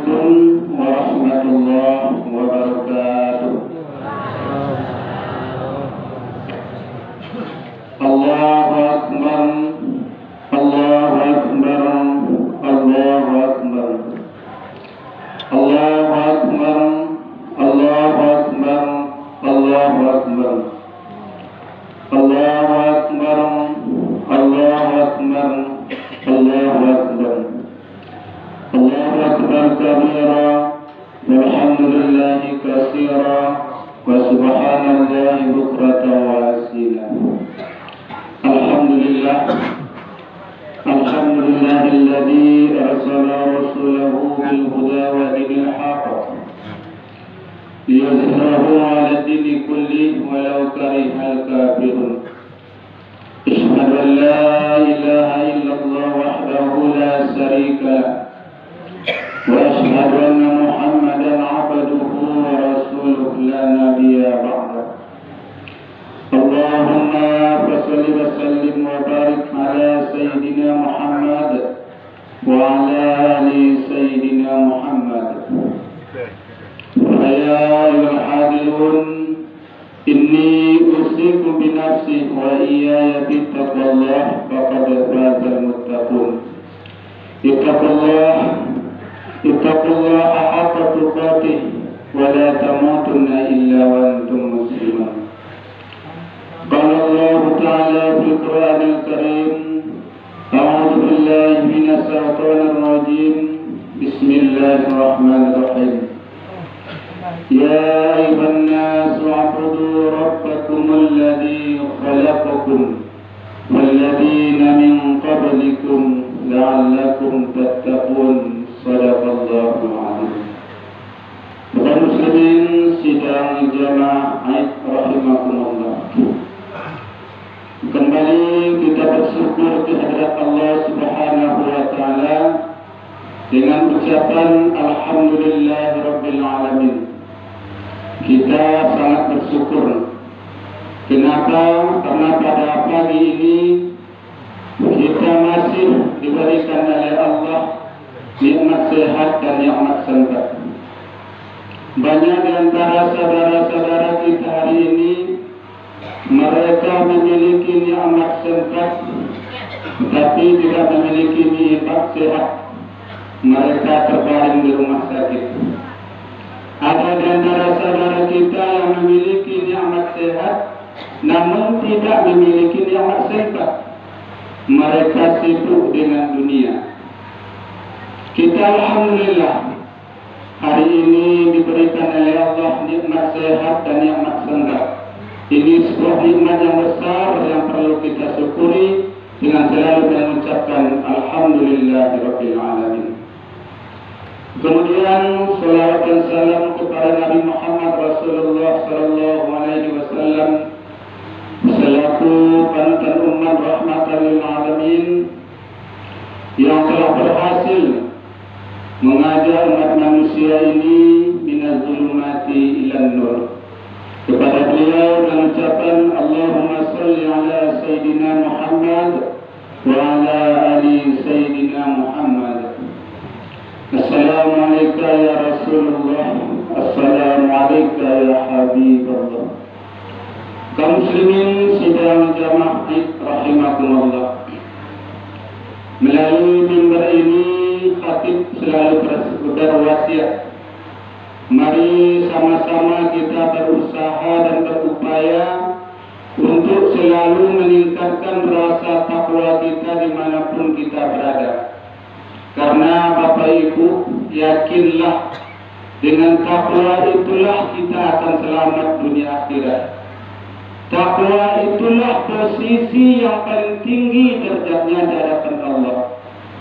Assalamualaikum warahmatullahi wabarakatuh. Allahu Akbar, Allahu Akbar, Allahu Akbar, Allahu Akbar, Allahu Akbar, Allahu Akbar, Allahu Akbar, Allahu Akbar, Allahu Akbar, Allahu Akbar kabira, walhamdulillahi katsira, wa subhanallahi bukratan wa asila. Alhamdulillah, alhamdulillahilladzi arsala rasulahu bil huda wa dinil haqq liyuzhirahu 'ala dini kulli walau karihal kafirun. Asyhadu an la ilaha illallah wahdahu la syarika lah wa asyhadu anna Muhammadan 'abduhu wa rasuluhu la nabiyya ba'dahu. Allahumma fasholli wa sallim wa barik ala sayyidina Muhammad wa ala ali sayyidina Muhammad. Ya ayyuhal hadirun, inni usikum bi nafsi wa iyaya bittaqwallah faqad fazal muttaqun. Ittaqullaha haqqa tuqatih wa la tamutunna illa wa antum muslimun. Qala Allah Ta'ala fil Qur'anil Karim, a'udzu billahi minas syaitonir rajim. Bismillahirrahmanirrahim. Ya ayyuhan nasu u'budu rabbakumul ladzi khalaqakum wal ladzina min qablikum la'allakum tattaqun. Shadaqallahul 'azim. Bapak muslimin sidang jamaah rahimakumullah. Kembali kita bersyukur kehadirat Allah Subhanahu wa taala dengan ucapan alhamdulillahirabbil alamin. Kita sangat bersyukur. Kenapa? Karena pada pagi ini kita masih diberikan oleh Allah nikmat sehat dan nikmat sempat. Banyak di antara saudara-saudara kita hari ini, mereka memiliki nikmat sempat, tapi tidak memiliki nikmat sehat. Mereka terbaring di rumah sakit. Ada di antara saudara kita yang memiliki nikmat sehat, namun tidak memiliki nikmat sempat. Mereka sibuk dengan dunia. Kita alhamdulillah hari ini diberikan oleh Allah nikmat sehat dan nikmat sempat. Ini sebuah nikmat yang besar yang perlu kita syukuri dengan selalu mengucapkan alhamdulillahirabbil alamin. Kemudian salawat dan salam kepada Nabi Muhammad Rasulullah sallallahu alaihi wasallam selaku panutan umat rahmatan lil alamin yang telah berhasil mengajak umat manusia ini minaz zulumati ilan nur. Kepada beliau dengan ucapan Allahumma salli ala Sayyidina Muhammad wa ala ali Sayyidina Muhammad. Assalamualaikum ya Rasulullah, Assalamualaikum ya Habibullah. Kaum muslimin sidang jamaah rahimakumullah. Melalui mimbar ini khatib selalu berwasiat. Mari sama-sama kita berusaha dan berupaya untuk selalu meningkatkan rasa takwa kita dimanapun kita berada. Karena Bapak Ibu, yakinlah dengan takwa itulah kita akan selamat dunia akhirat. Takwa itulah posisi yang paling tinggi derajatnya di hadapan Allah.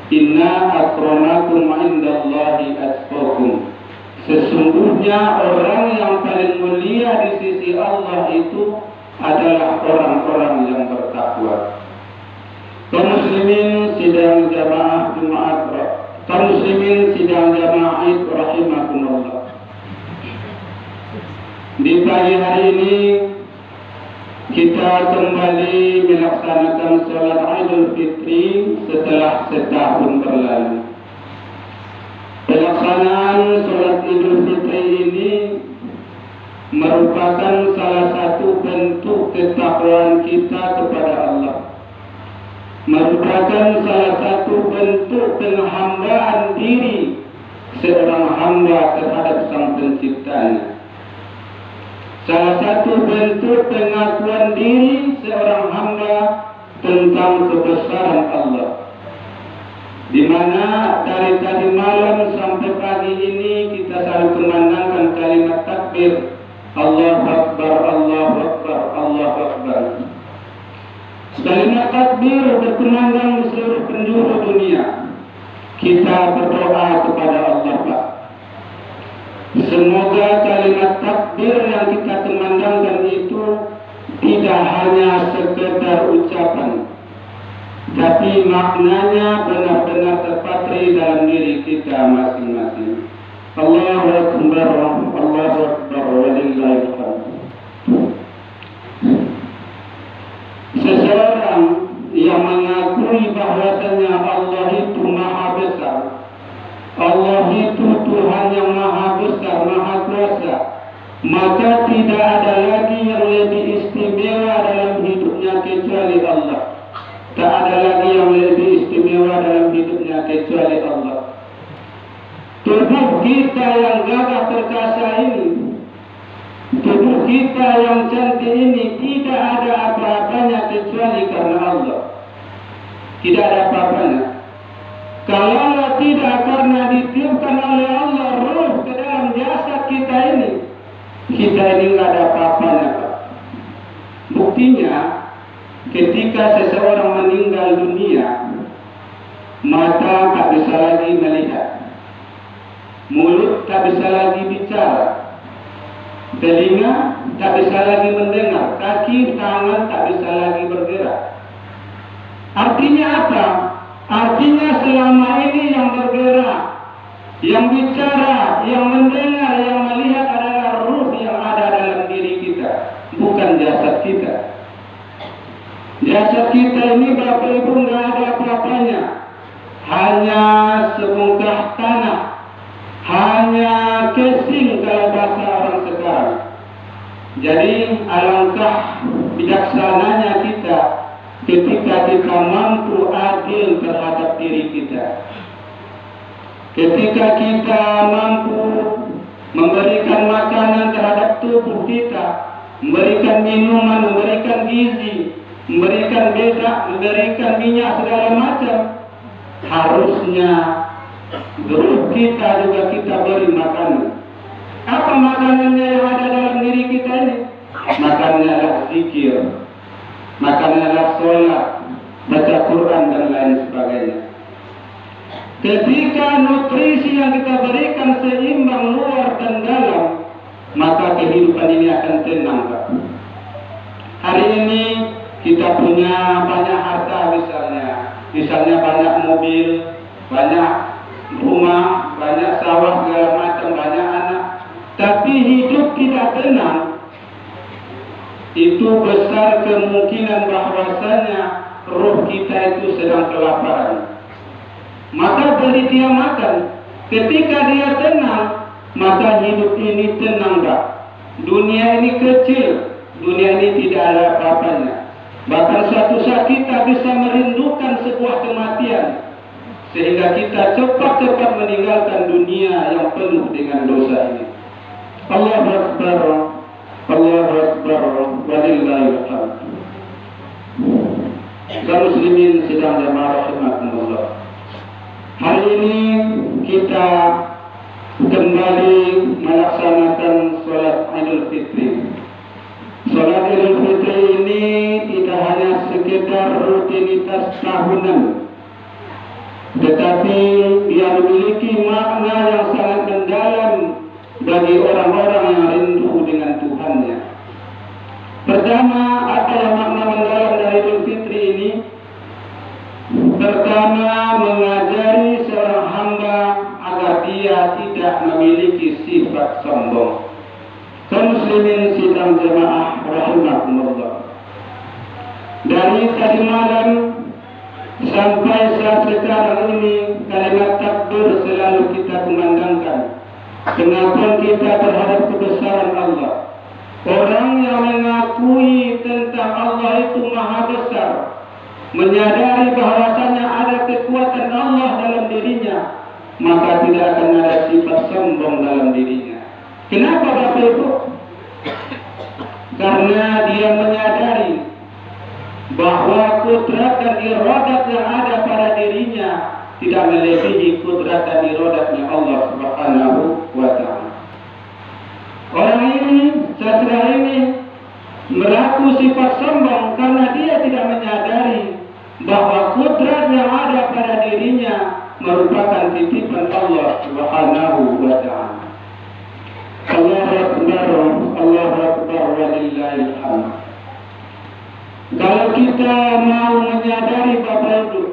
Inna akramakum indallahi atqakum. Sesungguhnya orang yang paling mulia di sisi Allah itu adalah orang-orang yang bertakwa. Kaum muslimin sidang jamaah Jumat, kaum muslimin sidang jamaah rahimakumullah. Di pagi hari ini kita kembali melaksanakan salat Idul Fitri setelah setahun berlalu. Pelaksanaan Idul Fitri ini merupakan salah satu bentuk ketakwaan kita kepada Allah, merupakan salah satu bentuk penghambaan diri seorang hamba terhadap Sang Penciptanya, salah satu bentuk pengakuan diri seorang hamba tentang kebesaran Allah, di mana dari tadi malam sampai pagi ini kita selalu kumandangkan kalimat takbir, Allahu Akbar, Allahu Akbar, Allahu Akbar. Kalimat takbir berkumandang di seluruh penjuru dunia. Kita berdoa kepada Allah, Pak. Semoga kalimat takbir yang kita kumandangkan itu tidak hanya sekedar ucapan, tapi maknanya benar-benar terpatri dalam diri kita masing-masing. Allahu Akbar, Allahu Akbar, walillahil hamd. Seseorang yang mengakui bahwasanya Allah itu maha besar, Allah itu Tuhan yang maha besar, maha kuasa, maka tidak ada lagi yang lebih istimewa dalam hidupnya kecuali Allah. Tak ada lagi yang lebih istimewa dalam hidupnya kecuali Allah. Tubuh kita yang gagah perkasa ini, tubuh kita yang cantik ini tidak ada apa-apanya kecuali karena Allah. Tidak ada apa-apanya. Kalau tidak karena ditiupkan oleh Allah ruh ke dalam jasad kita ini nggak ada apa-apanya, Pak. Buktinya, ketika seseorang meninggal dunia, mata tak bisa lagi melihat, mulut tak bisa lagi bicara, telinga tak bisa lagi mendengar, kaki, tangan tak bisa lagi bergerak. Artinya apa? Artinya selama ini yang bergerak, yang bicara, yang mendengar, yang melihat adalah ruh yang ada dalam diri kita, bukan jasad kita. Jasad kita ini Bapak Ibu nggak ada apa-apanya, hanya sebongkah tanah, hanya casing kalau bahasa orang sekarang. Jadi alangkah bijaksananya kita ketika kita mampu adil terhadap diri kita, ketika kita mampu memberikan makanan terhadap tubuh kita, memberikan minuman, memberikan gizi, memberikan bedak, memberikan minyak segala macam, harusnya ruh kita juga kita beri makanan. Apa makanannya yang ada dalam diri kita ini? Makanannya adalah zikir, makanannya adalah sholat, baca Quran dan lain sebagainya. Ketika nutrisi yang kita berikan seimbang luar dan dalam, maka kehidupan ini akan tenang, Pak. Hari ini kita punya banyak harta, misalnya banyak mobil, banyak rumah, banyak sawah segala macam, banyak anak, tapi hidup tidak tenang. Itu besar kemungkinan bahwasanya roh kita itu sedang kelaparan. Maka beri dia makan. Ketika dia tenang, maka hidup ini tenang, Pak. Dunia ini kecil, dunia ini tidak ada apa-apanya. Bahkan suatu saat kita bisa merindukan sebuah kematian, sehingga kita cepat-cepat meninggalkan dunia yang penuh dengan dosa ini. Allahu Akbar, Allahu Akbar, walillahil hamd. Kaum muslimin sedang jamaah rahimakumullah. Hari ini kita kembali melaksanakan sholat Idul Fitri. Sholat Idul Fitri ini tidak hanya sekedar rutinitas tahunan, tetapi dia memiliki makna yang sangat mendalam bagi orang-orang yang rindu dengan Tuhannya. Pertama, apa yang makna mendalam dari Idul Fitri ini? Pertama, mengajari seorang hamba agar dia tidak memiliki sifat sombong. Kaum muslimin sidang jemaah rahimakumullah. Dari tadi malam sampai saat sekarang ini, kalimat takbir selalu kita kumandangkan. pengakuan kita terhadap kebesaran Allah. Orang yang mengakui tentang Allah itu maha besar, menyadari bahwasanya ada kekuatan Allah dalam dirinya, maka tidak akan ada sifat sombong dalam dirinya. Kenapa Bapak Ibu? Karena dia menyadari bahwa kudrat dan iradat yang ada pada dirinya tidak melebihi kudrat dan iradatnya Allah Subhanahu wa ta'ala. Orang ini, sastra ini melaku sifat sombong karena dia tidak menyadari bahwa kudrat yang ada pada dirinya merupakan titipan Allah Subhanahu wa ta'ala. Allahu Akbar, Allahu Akbar, walillahil hamd. Kalau kita mau menyadari Bapak Ibu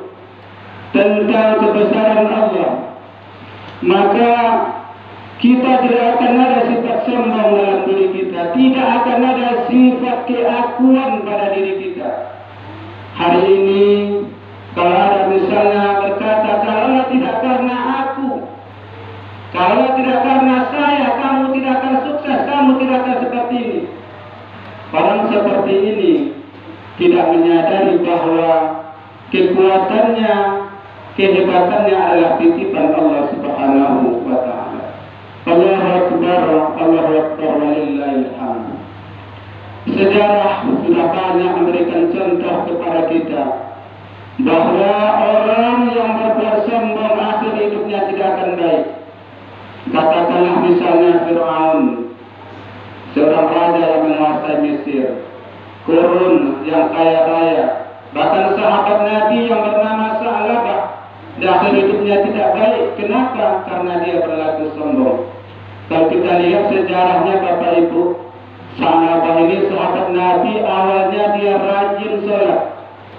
tentang kebesaran Allah, maka kita tidak akan ada sifat sombong dalam diri kita, tidak akan ada sifat keakuan pada diri kita. Hari ini kalau ada misalnya berkata, kalau tidak karena aku, kalau tidak karena saya, kamu tidak akan sukses, kamu tidak akan seperti ini. Orang seperti ini tidak menyadari bahwa kekuatannya, kehebatannya adalah titipan Allah Subhanahu wa ta'ala. Allahu Akbar, Allahu Akbar, walillahil hamd. Sejarah sudah banyak memberikan contoh kepada kita bahwa orang yang berbuat sombong akhir hidupnya tidak akan baik. Katakanlah misalnya Fir'aun, seorang raja yang menguasai Mesir, Korun yang kaya raya, bahkan sahabat Nabi yang bernama Sa'labah, di akhir hidupnya tidak baik. Kenapa? Karena dia berlaku sombong. Kalau kita lihat sejarahnya Bapak Ibu, Sa'labah ini sahabat Nabi, awalnya dia rajin sholat,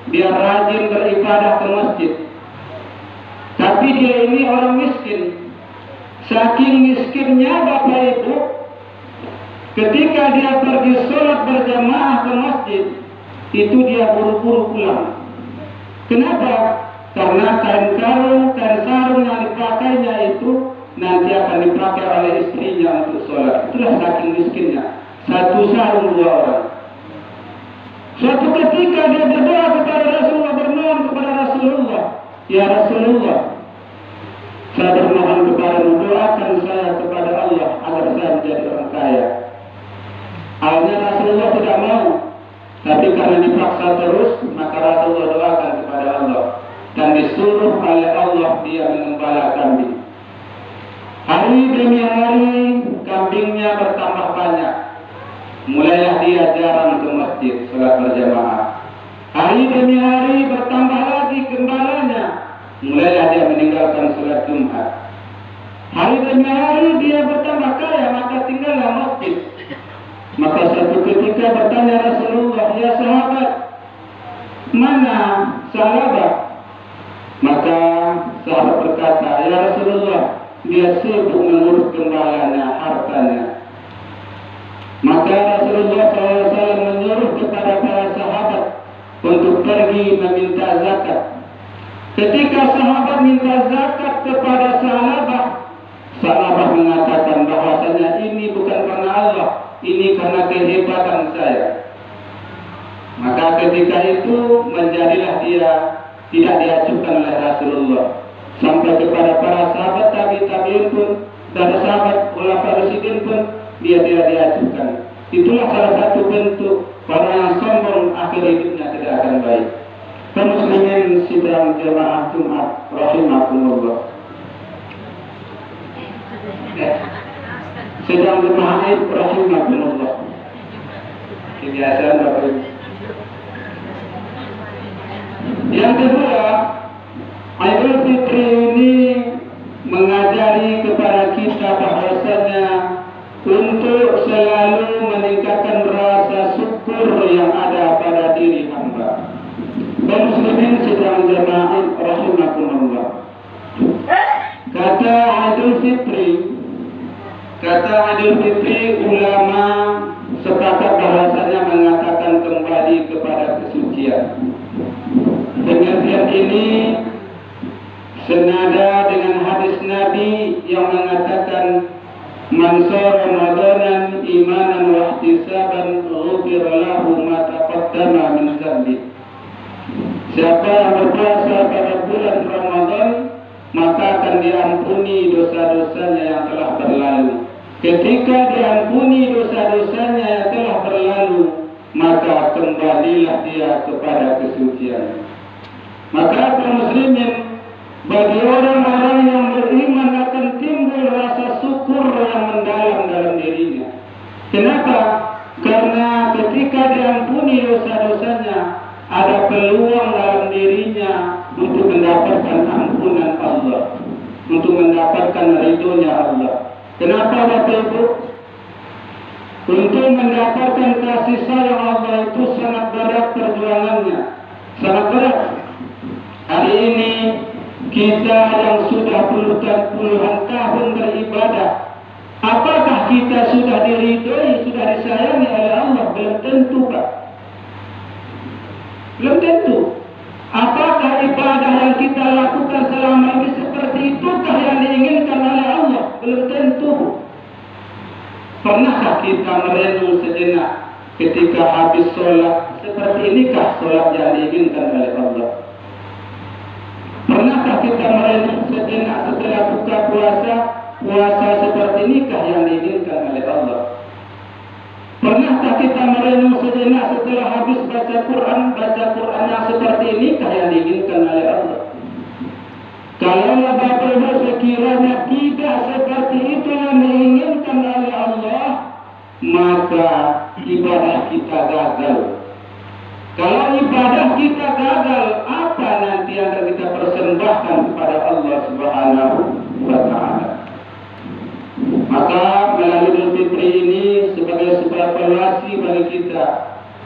dia rajin beribadah ke masjid, tapi dia ini orang miskin. Saking miskinnya Bapak Ibu, ketika dia pergi sholat berjamaah ke masjid, itu dia buru-buru pulang. Kenapa? Karena kain sarung yang dipakainya itu nanti akan dipakai oleh istrinya untuk sholat. Itulah saking miskinnya. Satu sarung 2 orang. Suatu ketika dia berdoa kepada Rasulullah, bermohon kepada Rasulullah, ya Rasulullah, saya bermohon kepadamu, doakan saya kepada Allah agar saya menjadi orang kaya. Awalnya Rasulullah tidak mau, tapi karena dipaksa terus, maka Rasulullah doakan kepada Allah dan disuruh oleh Allah dia mengembala kambing. Hari demi hari kambingnya bertambah banyak. Mulailah dia jarang ke masjid sholat berjamaah. Hari demi hari bertambah lagi gembalanya. Mulailah dia meninggalkan sholat Jumat. Hari demi hari dia bertambah kaya, maka tinggallah masjid. Maka satu ketika bertanya Rasulullah, ya sahabat, mana Sa'labah? Maka sahabat berkata, ya Rasulullah, dia sibuk mengurus gembalanya, hartanya. Maka Rasulullah SAW menyuruh kepada para sahabat untuk pergi meminta zakat. Ketika sahabat minta zakat kepada Sa'labah mengatakan bahwasanya ini bukan karena Allah, ini karena kehebatan saya. Maka ketika itu menjadilah dia tidak diajukan oleh Rasulullah. Sampai kepada para sahabat tabi'in pun dan sahabat khulafaur rasyidin pun dia tidak diajukan. Itulah salah satu bentuk orang yang sombong akhir hidupnya tidak akan baik. Kaum muslimin sidang jamaah Jumat rahimakumullah. Sidang jamaah Id rahimakumullah. Kebiasaan Bapak Ibu. Yang kedua, Idul Fitri ini mengajari kepada kita bahwasanya untuk selalu meningkatkan rasa syukur yang ada pada diri hamba. Kaum muslimin sidang jamaah rahimakumullah. Kata Idul Fitri ulama sepakat bahwasanya mengatakan kembali kepada kesucian. Pengertian ini senada dengan hadis Nabi yang mengatakan Man shoma Ramadanan imanan wa ihtisaban ghufira lahu ma taqaddama min dzambi. Siapa yang berpuasa pada bulan Ramadan, maka akan diampuni dosa-dosanya yang telah berlalu. Ketika diampuni dosa-dosanya yang telah berlalu, maka kembalilah dia kepada kesucian. Maka kaum muslimin, bagi orang-orang yang beriman akan timbul rasa syukur yang mendalam dalam dirinya. Kenapa? Karena ketika diampuni dosa-dosanya, ada peluang dalam dirinya untuk mendapatkan ampunan Allah, untuk mendapatkan ridhonya Allah. Kenapa Bapak Ibu? Untuk mendapatkan kasih sayang Allah itu sangat berat perjuangannya, sangat berat. Hari ini kita yang sudah puluhan tahun beribadah, apakah kita sudah diridhoi, sudah disayangi oleh Allah? Belum tentu, Pak. Belum tentu. Apakah ibadah yang kita lakukan selama ini seperti itukah yang diinginkan oleh Allah? Belum tentu. Pernahkah kita merenung sejenak ketika habis sholat, seperti inikah sholat yang diinginkan oleh Allah? Pernahkah kita merenung sejenak setelah buka puasa, puasa seperti inikah yang diinginkan oleh Allah? Pernahkah kita merenung sejenak setelah habis baca Quran yang seperti inikah yang diinginkan oleh Allah? Kalau Bapak Ibu sekiranya tidak seperti itu yang diinginkan oleh Allah, maka ibadah kita gagal. Kalau ibadah kita gagal, apa nanti yang akan kita persembahkan kepada Allah Subhanahu wa Ta'ala? Maka melalui Idul Fitri ini sebagai sebuah evaluasi bagi kita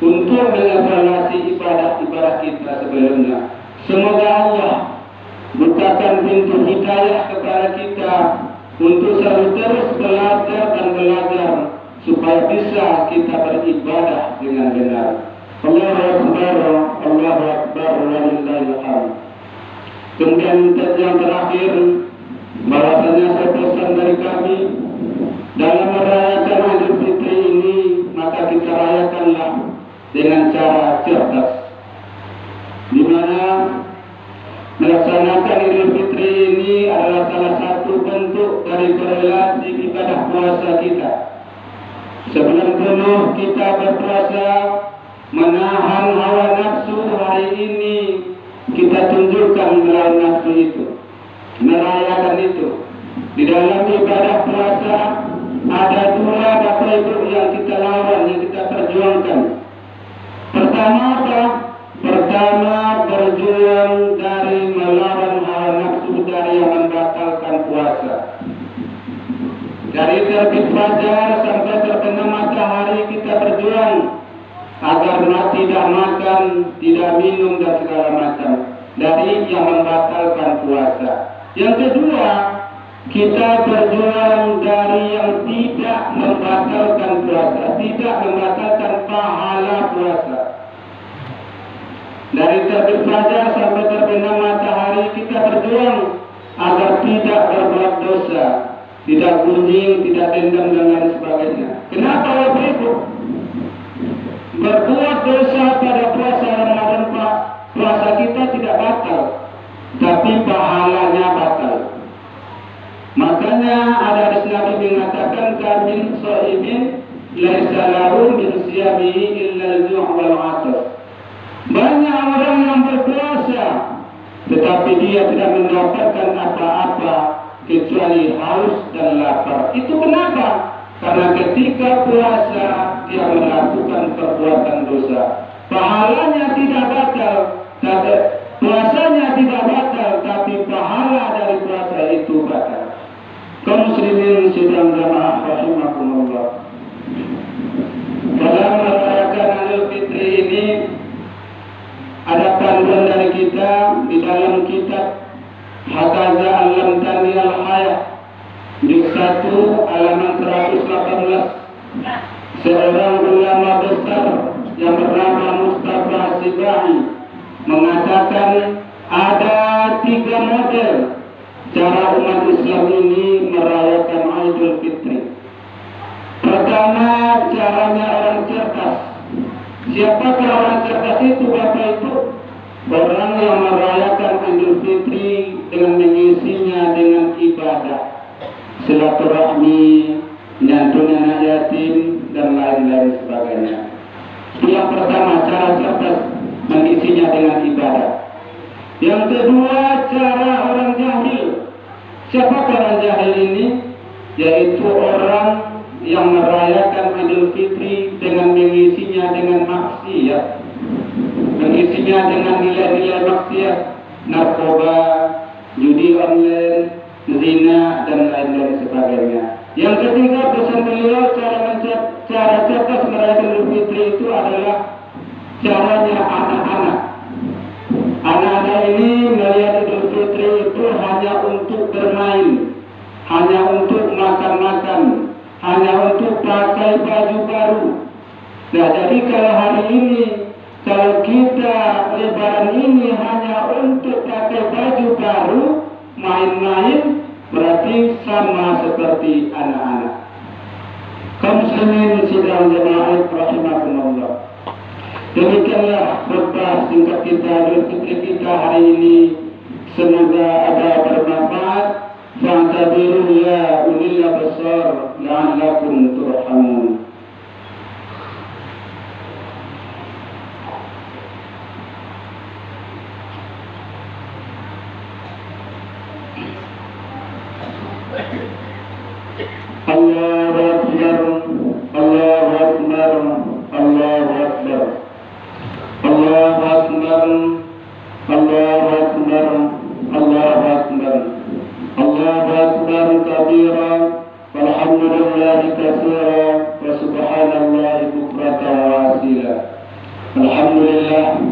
untuk mengevaluasi ibadah-ibadah kita sebelumnya. Semoga Allah bukakan pintu hidayah kepada kita untuk selalu terus belajar dan belajar supaya bisa kita beribadah dengan benar. Allahu Akbar, Allahu Akbar, walillahil hamd. Kemudian yang terakhir, bahwasanya pesan dari kami dalam merayakan Idul Fitri ini, maka kita rayakanlah dengan cara cerdas, di mana melaksanakan Idul Fitri ini adalah salah satu bentuk dari korelasi ibadah puasa kita. Sebelum penuh kita berpuasa, menahan hawa nafsu, hari ini kita tunjukkan melawan nafsu itu, merayakan itu. Di dalam ibadah puasa ada dua Bapak Ibu yang kita lawan, yang kita perjuangkan. Pertama apa? Pertama, berjuang dari melawan hawa nafsu, dari yang membatalkan puasa. Dari terbit fajar sampai terbenam matahari kita berjuang agar tidak makan, tidak minum dan segala macam dari yang membatalkan puasa. Yang kedua, kita berjuang dari yang tidak membatalkan puasa, tidak membatalkan pahala puasa. Dari terbit fajar sampai terbenam matahari kita berjuang agar tidak berbuat dosa, tidak gunjing, tidak dendam dan lain sebagainya. Kenapa Bapak Ibu? Berbuat dosa pada puasa Ramadan, Pak, puasa kita tidak batal, tapi pahalanya batal. Makanya ada hadis Nabi mengatakan, kamin shaimin laisa lahu min siyamihi illa al-ju' wal 'atash. Banyak orang yang berpuasa tetapi dia tidak mendapatkan apa-apa kecuali haus dan lapar. Itu kenapa? Karena ketika puasa dia melakukan perbuatan dosa. Pahalanya tidak batal, puasanya tidak batal, tapi pahala dari puasa itu batal. Kaum muslimin sidang jamaah rahimakumullah. Dalam merayakan Idul Fitri ini ada panduan dari kita di dalam kitab Hakaza Alam Tani Al-Hayat juz 1 halaman 118. Seorang ulama besar yang bernama Mustafa Sibahi mengatakan ada 3 model cara umat Islam ini merayakan Idul Fitri. Pertama, caranya orang cerdas. Siapakah orang cerdas itu, Bapak Ibu? Orang yang merayakan Idul Fitri dengan mengisinya dengan ibadah, silaturahmi, nyantun anak yatim, dan lain-lain sebagainya. Itu yang pertama, cara cerdas mengisinya dengan ibadah. Yang kedua, cara orang jahil. Siapakah orang jahil ini? Yaitu orang yang merayakan Idul Fitri dengan mengisinya dengan maksiat, mengisinya dengan nilai-nilai maksiat, narkoba, judi online, zina, dan lain-lain sebagainya. Yang ketiga, pesan beliau, cara cerdas merayakan Idul Fitri itu adalah caranya anak-anak. Anak-anak ini melihat Idul Fitri itu hanya untuk bermain, hanya untuk makan-makan, hanya untuk pakai baju baru. Nah, jadi kalau hari ini, kalau kita Lebaran ini hanya untuk pakai baju baru, main-main, berarti sama seperti anak-anak. Kaum muslimin sidang jemaah rahimakumullah. Demikianlah khutbah singkat kita Idul Fitri kita hari ini. Semoga ada bermanfaat. Fa'tabiru ya ulil absar la'allakum turhamun. Allahu Akbar, Allahu Akbar, Allahu Akbar, Allahu Akbar, Allahu Akbar, Allahu Akbar, Allahu Akbar kabira, walhamdulillahi katsira, wa subhanallahi bukratan wa asila. Alhamdulillah,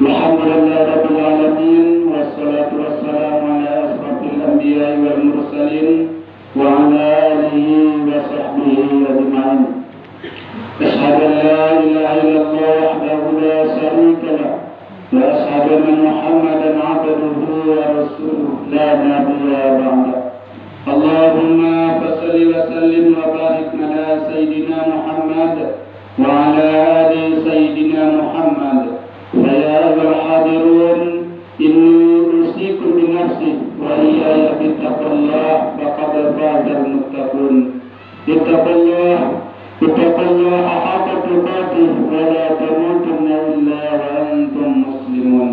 alhamdulillah rabbil alamin, wassalatu wassalamu ala asrafil anbiya'i wal mursalin wa ala alihi wa sahbihi ajma'in. Asyhadu an la ilaha illallah wahdahu la syarika lah wa asyhadu anna Muhammadan 'abduhu wa rasuluhu la nabiyya ba'da. Allahumma fassalli wa sallim wa barik ala sayyidina Muhammad wa ala ali sayyidina Muhammad. Fa ya ayyuhal hadirun, inni usikum bi nafsi wa iyaya bittaqullah faqad fazal muttaqun. Ittaqullah haqqa tuqatih wa la tamutunna illa wa antum muslimun.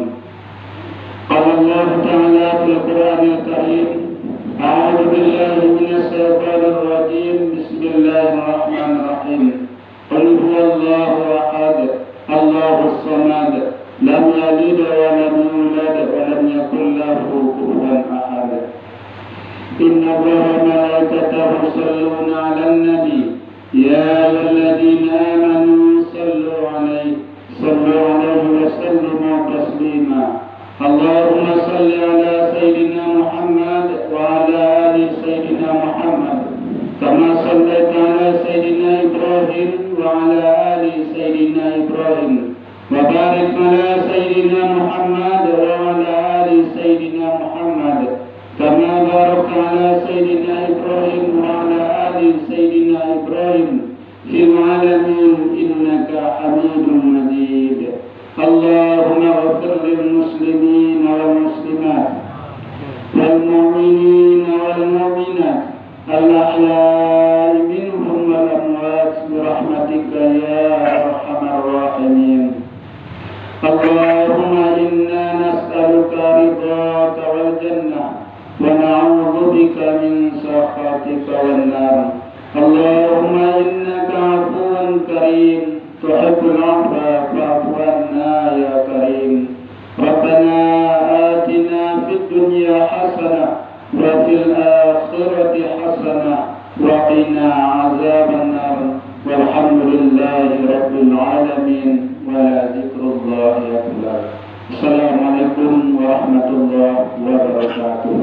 Qala Allah ta'ala fil Qur'anil Karim, a'udzu billahi minasy syaithanir rajim. Bismillahirrahmanirrahim. Qul huwallahu ahad, Allahus samad, lam yalid wa lam yulad wa lam yakul lahu kufuwan ahad. Inna Allaha wa malaikatahu yusalluna 'alan nabi, ya ayyuhalladzina amanu sallu 'alaihi wa sallimu taslima. Allahumma salli 'ala sayyidina Muhammad wa 'ala ali sayyidina Muhammad, kama shallaita 'ala sayyidina Ibrahim wa 'ala ali sayyidina Ibrahim, wa barik 'ala sayyidina Muhammad wa 'ala ali sayyidina Muhammad, kama barakta 'ala sayyidina Ibrahim wa 'ala ali sayyidina Ibrahim fil 'alamin innaka Hamidum Majid. Allahumma ighfir lil muslimin wal muslimat wal mu'minin wal mu'minat al-ahya'i minhum wal amwat bi rahmatika ya arhamar rahimin. Allahumma inna nas'aluka ridhaka wal jannah wa na'udzu bika min sakhatika wan nar. Allahumma innaka 'afuwun karim tuhibbul 'afwa fa'fu 'anna ya karim. Rabbana atina fid dunya hasanah wa fil akhirati hasanah wa qina 'adzaban nar. Walhamdulillahi rabbil alamin wa la dzikrullahi akbar. Assalamualaikum warahmatullahi wabarakatuh.